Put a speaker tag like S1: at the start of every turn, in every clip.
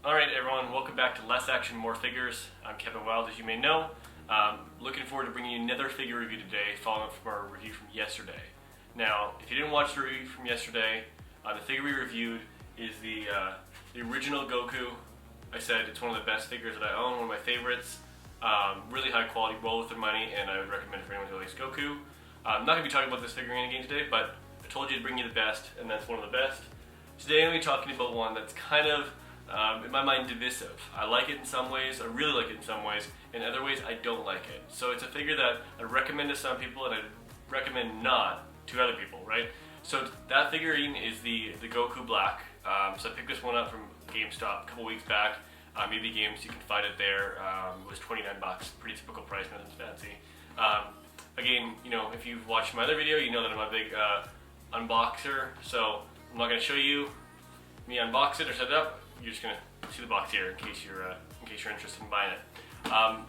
S1: Alright everyone, welcome back to Less Action, More Figures. I'm Kevin Wild, as you may know. Looking forward to bringing you another figure review today, following up from our review from yesterday. Now, if you didn't watch the review from yesterday, the figure we reviewed is the original Goku. I said it's one of the best figures that I own, one of my favorites. Really high quality, well worth their money, and I would recommend it for anyone who likes Goku. I'm not going to be talking about this figurine again today, but I told you to bring you the best, and that's one of the best. Today I'm going to be talking about one that's kind of, in my mind, divisive. I like it in some ways, I really like it in some ways, in other ways I don't like it. So it's a figure that I recommend to some people and I recommend not to other people, right? So that figurine is the Goku Black. So I picked this one up from GameStop a couple weeks back. Maybe Games, you can find it there. It was 29 bucks, pretty typical price, nothing fancy. Again, you know, if you've watched my other video, you know that I'm a big unboxer, so I'm not going to show you me unbox it or set it up. You're just going to see the box here in case you're interested in buying it.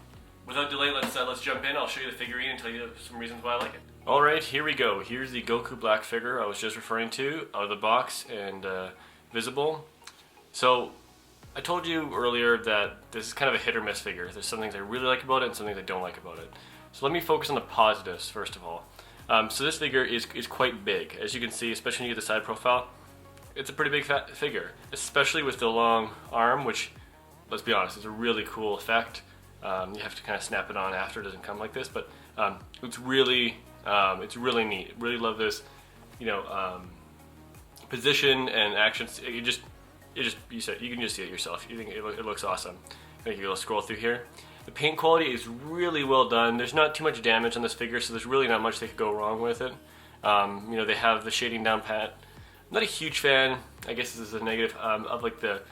S1: Without delay, let's jump in. I'll show you the figurine and tell you some reasons why I like it. Alright, here we go. Here's the Goku Black figure I was just referring to, out of the box and visible. So, I told you earlier that this is kind of a hit or miss figure. There's some things I really like about it and some things I don't like about it. So let me focus on the positives first of all. So this figure is quite big. As you can see, especially when you get the side profile, it's a pretty big figure, especially with the long arm, which, let's be honest, is a really cool effect. You have to kind of snap it on after, it doesn't come like this, but it's really neat. Really love this, you know, position and actions. You can just see it yourself. You think it looks awesome. I think you'll scroll through here. The paint quality is really well done. There's not too much damage on this figure, so there's really not much that could go wrong with it. You know, they have the shading down pat. I'm not a huge fan, I guess this is a negative, of like the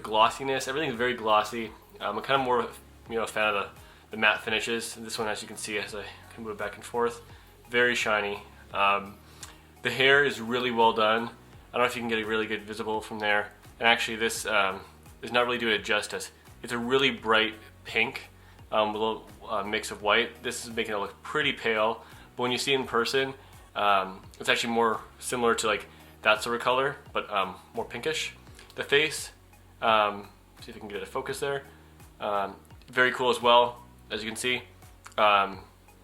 S1: glossiness. Everything is very glossy. I'm kind of more, you know, a fan of the matte finishes. This one, as you can see, as I can move back and forth, very shiny. The hair is really well done. I don't know if you can get a really good visible from there. And actually, this is not really doing it justice. It's a really bright pink with a little mix of white. This is making it look pretty pale, but when you see it in person, it's actually more similar to like that sort of color, but more pinkish. The face, see if I can get a focus there. Very cool as well, as you can see. Kind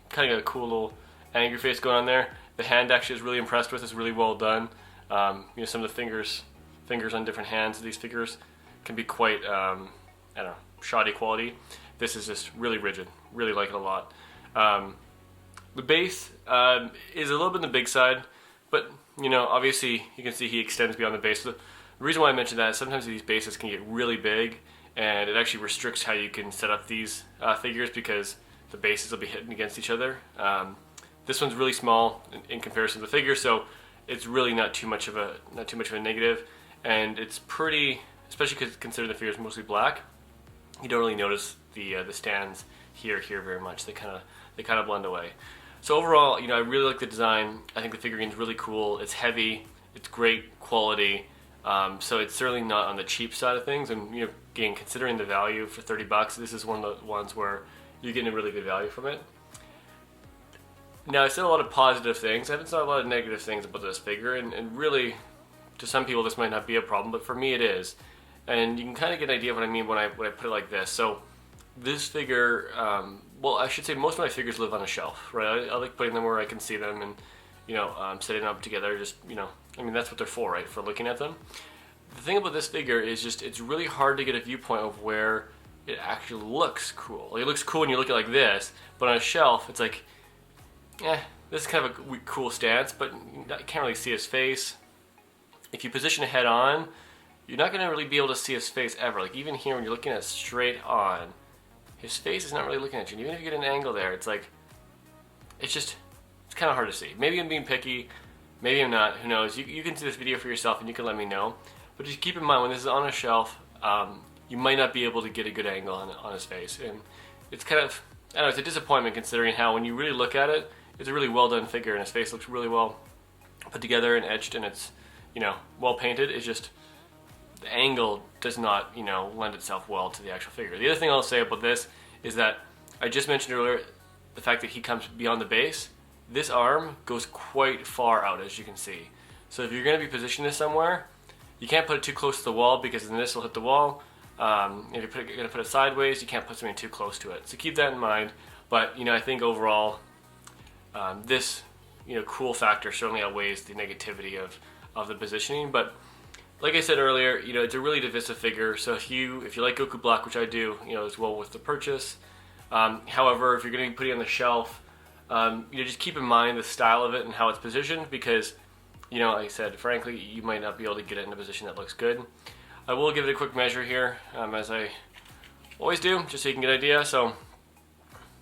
S1: of got a cool little angry face going on there. The hand actually is really impressed with. It's really well done. You know, some of the fingers on different hands of these figures can be quite, I don't know, shoddy quality. This is just really rigid. Really like it a lot. The base is a little bit on the big side, but you know, obviously you can see he extends beyond the base. The reason why I mention that is sometimes these bases can get really big, and it actually restricts how you can set up these figures because the bases will be hitting against each other. This one's really small in comparison to the figure, so it's really not too much of a negative, and it's pretty, especially because considering the figure is mostly black, you don't really notice the stands here very much. They kind of blend away. So overall, you know, I really like the design. I think the figurine's really cool. It's heavy. It's great quality. So it's certainly not on the cheap side of things. And you know, again, considering the value for 30 bucks, this is one of the ones where you're getting a really good value from it. Now, I said a lot of positive things. I haven't said a lot of negative things about this figure, and really, to some people, this might not be a problem, but for me, it is. And you can kind of get an idea of what I mean when I put it like this. So, this figure, well, I should say most of my figures live on a shelf, right? I like putting them where I can see them and, you know, setting them up together. Just, you know, I mean, that's what they're for, right? For looking at them. The thing about this figure is just, it's really hard to get a viewpoint of where it actually looks cool. Like, it looks cool when you look at it like this, but on a shelf, it's like, this is kind of a cool stance, but you can't really see his face. If you position it head on, you're not going to really be able to see his face ever. Like, even here, when you're looking at it straight on, his face is not really looking at you. And even if you get an angle there, it's like, it's kind of hard to see. Maybe I'm being picky, maybe I'm not, who knows. You can see this video for yourself and you can let me know. But just keep in mind, when this is on a shelf, you might not be able to get a good angle on his face. And it's kind of, I don't know, it's a disappointment considering how when you really look at it, it's a really well done figure and his face looks really well put together and etched and it's, you know, well painted. It's just, the angle does not, you know, lend itself well to the actual figure. The other thing I'll say about this is that I just mentioned earlier the fact that he comes beyond the base. This arm goes quite far out, as you can see. So if you're going to be positioning this somewhere, you can't put it too close to the wall because then this will hit the wall, If you're going to put it sideways, you can't put something too close to it. So keep that in mind. But I think overall, this cool factor certainly outweighs the negativity of the positioning. But like I said earlier, it's a really divisive figure. So if you like Goku Black, which I do, as well with the purchase. However, if you're going to be putting it on the shelf, just keep in mind the style of it and how it's positioned, because like I said, frankly, you might not be able to get it in a position that looks good. I will give it a quick measure here, as I always do, just so you can get an idea. So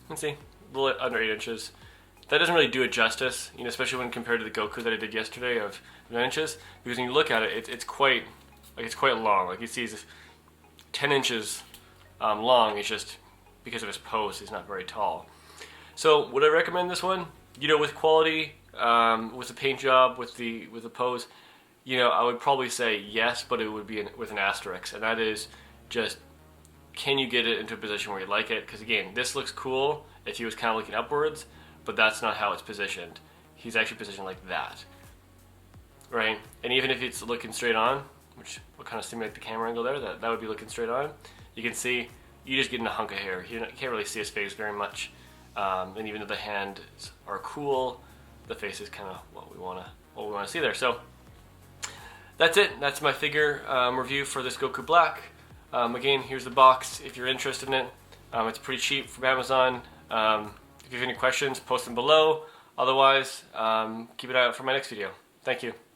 S1: let's see, a little under 8 inches. That doesn't really do it justice, especially when compared to the Goku that I did yesterday of 9 inches, because when you look at it, it's quite long. Like you see, it's 10 inches long. It's just because of his pose, he's not very tall. So would I recommend this one? With quality, with the paint job, with the pose, I would probably say yes, but it would be with an asterisk, and that is just, can you get it into a position where you like it? Because again, this looks cool if he was kind of looking upwards, but that's not how it's positioned. He's actually positioned like that, right? And even if it's looking straight on, which will kind of simulate the camera angle there, that would be looking straight on, you can see you just get in a hunk of hair. You can't really see his face very much. And even though the hands are cool, the face is kind of what we want to see there. So that's it. That's my figure review for this Goku Black. Again, here's the box if you're interested in it. It's pretty cheap from Amazon. If you have any questions, post them below. Otherwise, keep an eye out for my next video. Thank you.